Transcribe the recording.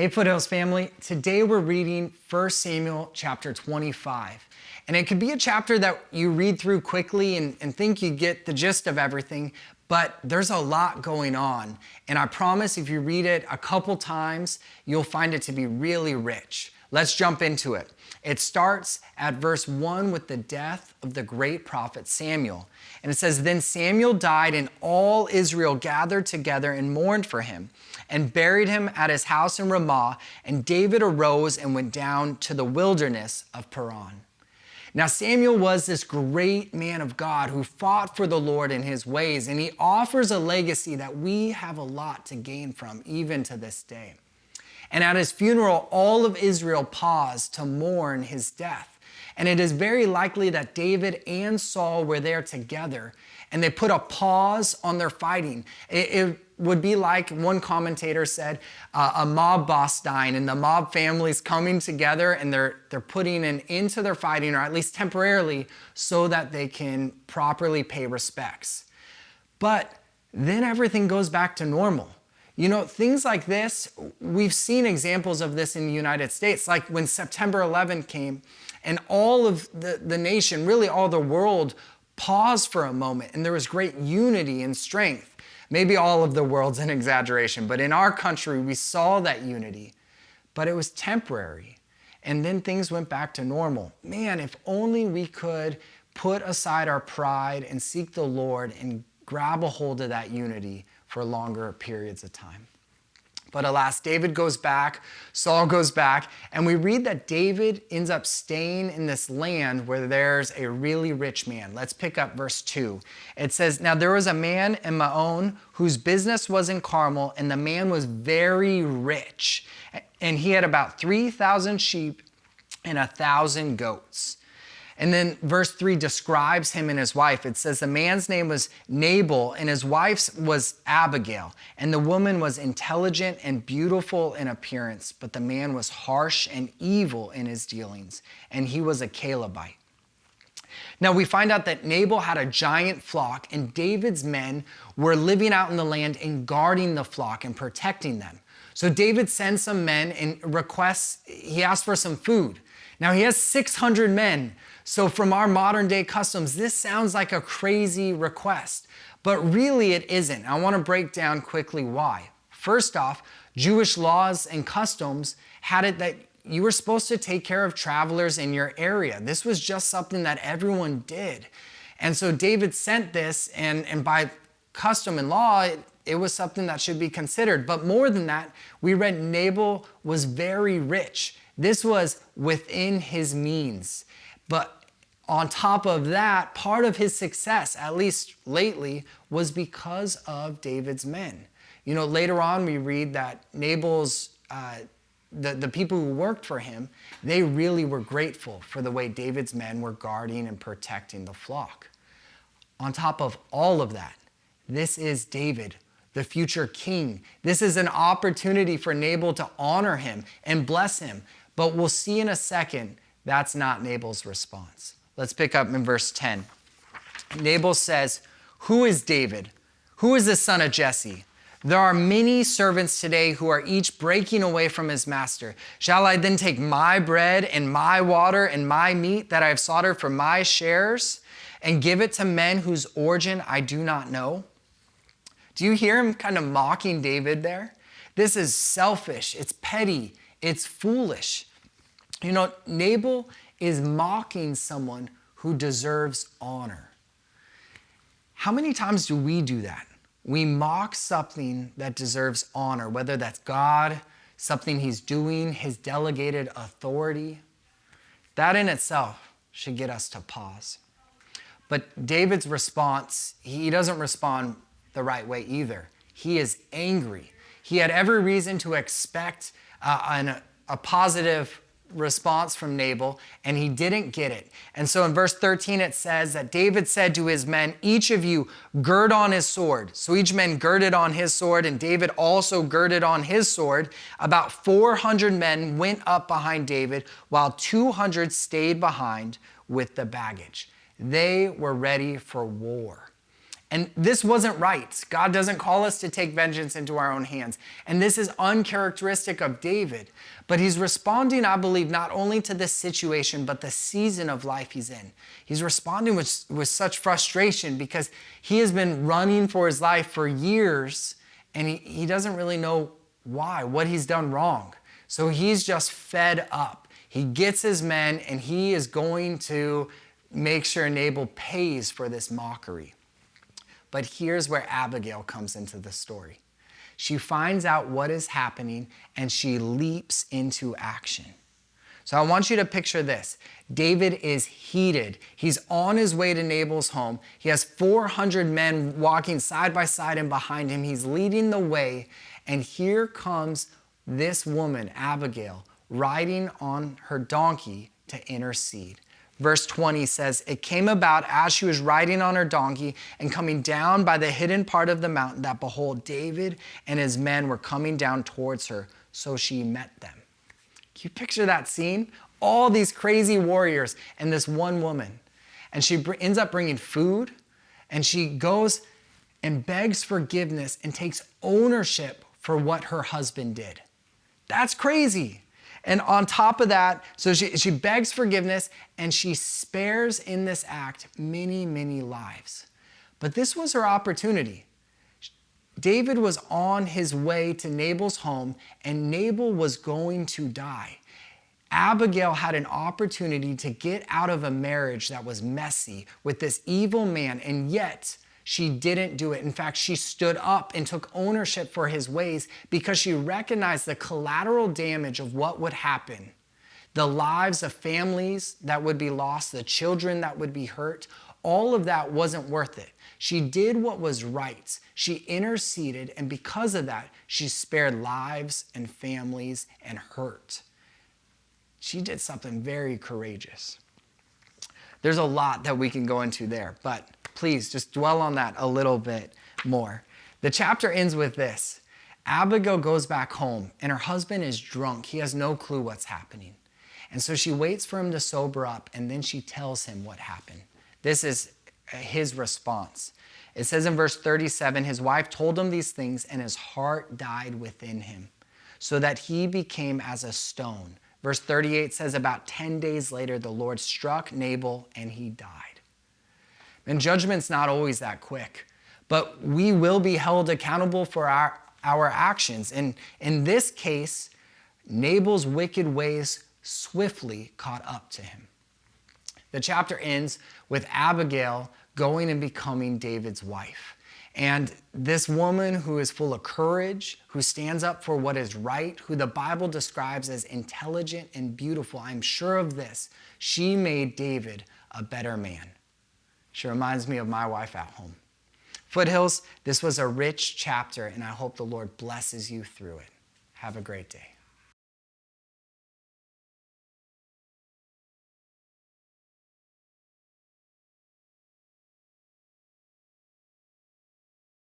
Hey Foothills family, today we're reading 1 Samuel chapter 25. And it could be a chapter that you read through quickly and think you get the gist of everything, but there's a lot going on. And I promise if you read it a couple times, you'll find it to be really rich. Let's jump into it. It starts at verse 1 with the death of the great prophet Samuel. And it says, "Then Samuel died, and all Israel gathered together and mourned for him, and buried him at his house in Ramah. And David arose and went down to the wilderness of Paran." Now Samuel was this great man of God who fought for the Lord in his ways, and he offers a legacy that we have a lot to gain from even to this day. And at his funeral, all of Israel paused to mourn his death. And it is very likely that David and Saul were there together, and they put a pause on their fighting. It would be like, one commentator said, a mob boss dying, and the mob families coming together, and they're putting an end to their fighting, or at least temporarily, so that they can properly pay respects. But then everything goes back to normal. You know, things like this, we've seen examples of this in the United States, like when September 11th came and all of the nation, really all the world, paused for a moment, and there was great unity and strength. Maybe all of the world's an exaggeration, but in our country, we saw that unity, but it was temporary. And then things went back to normal. Man, if only we could put aside our pride and seek the Lord and grab a hold of that unity for longer periods of time. But alas, David goes back, Saul goes back, and we read that David ends up staying in this land where there's a really rich man. Let's pick up verse 2. It says, "Now there was a man in Maon whose business was in Carmel, and the man was very rich. And he had about 3,000 sheep and 1,000 goats." And then verse 3 describes him and his wife. It says the man's name was Nabal and his wife's was Abigail. And the woman was intelligent and beautiful in appearance, but the man was harsh and evil in his dealings, and he was a Calebite. Now we find out that Nabal had a giant flock, and David's men were living out in the land and guarding the flock and protecting them. So David sends some men and he asks for some food. Now he has 600 men. So from our modern day customs, this sounds like a crazy request, but really it isn't. I want to break down quickly why. First off, Jewish laws and customs had it that you were supposed to take care of travelers in your area. This was just something that everyone did. And so David sent this, and by custom and law, it was something that should be considered. But more than that, we read Nabal was very rich. This was within his means. But on top of that, part of his success, at least lately, was because of David's men. You know, later on we read that Nabal's, the people who worked for him, they really were grateful for the way David's men were guarding and protecting the flock. On top of all of that, this is David, the future king. This is an opportunity for Nabal to honor him and bless him. But we'll see in a second, that's not Nabal's response. Let's pick up in verse 10. Nabal says, "Who is David? Who is the son of Jesse? There are many servants today who are each breaking away from his master. Shall I then take my bread and my water and my meat that I have slaughtered for my shares and give it to men whose origin I do not know?" Do you hear him kind of mocking David there? This is selfish, it's petty, it's foolish. You know, Nabal is mocking someone who deserves honor. How many times do we do that? We mock something that deserves honor, whether that's God, something he's doing, his delegated authority. That in itself should get us to pause. But David's response, he doesn't respond the right way either. He is angry. He had every reason to expect a positive response from Nabal, and he didn't get it. And so in verse 13, it says that David said to his men, "Each of you gird on his sword." So each man girded on his sword, and David also girded on his sword. About 400 men went up behind David, while 200 stayed behind with the baggage. They were ready for war. And this wasn't right. God doesn't call us to take vengeance into our own hands. And this is uncharacteristic of David. But he's responding, I believe, not only to this situation, but the season of life he's in. He's responding with such frustration because he has been running for his life for years, and he doesn't really know why, what he's done wrong. So he's just fed up. He gets his men, and he is going to make sure Nabal pays for this mockery. But here's where Abigail comes into the story. She finds out what is happening and she leaps into action. So I want you to picture this. David is heated. He's on his way to Nabal's home. He has 400 men walking side by side and behind him. He's leading the way. And here comes this woman, Abigail, riding on her donkey to intercede. Verse 20 says, it came about as she was riding on her donkey and coming down by the hidden part of the mountain that behold, David and his men were coming down towards her. So she met them. Can you picture that scene? All these crazy warriors and this one woman. And she ends up bringing food, and she goes and begs forgiveness and takes ownership for what her husband did. That's crazy. And on top of that, so she begs forgiveness, and she spares in this act many, many lives. But this was her opportunity. David was on his way to Nabal's home, and Nabal was going to die. Abigail had an opportunity to get out of a marriage that was messy with this evil man, and yet she didn't do it. In fact, she stood up and took ownership for his ways because she recognized the collateral damage of what would happen. The lives of families that would be lost, the children that would be hurt, all of that wasn't worth it. She did what was right. She interceded, and because of that, she spared lives and families and hurt. She did something very courageous. There's a lot that we can go into there, but please just dwell on that a little bit more. The chapter ends with this. Abigail goes back home, and her husband is drunk. He has no clue what's happening. And so she waits for him to sober up, and then she tells him what happened. This is his response. It says in verse 37, his wife told him these things, and his heart died within him, so that he became as a stone. Verse 38 says, about 10 days later, the Lord struck Nabal, and he died. And judgment's not always that quick, but we will be held accountable for our actions. And in this case, Nabal's wicked ways swiftly caught up to him. The chapter ends with Abigail going and becoming David's wife. And this woman who is full of courage, who stands up for what is right, who the Bible describes as intelligent and beautiful, I'm sure of this, she made David a better man. She reminds me of my wife at home. Foothills, this was a rich chapter, and I hope the Lord blesses you through it. Have a great day.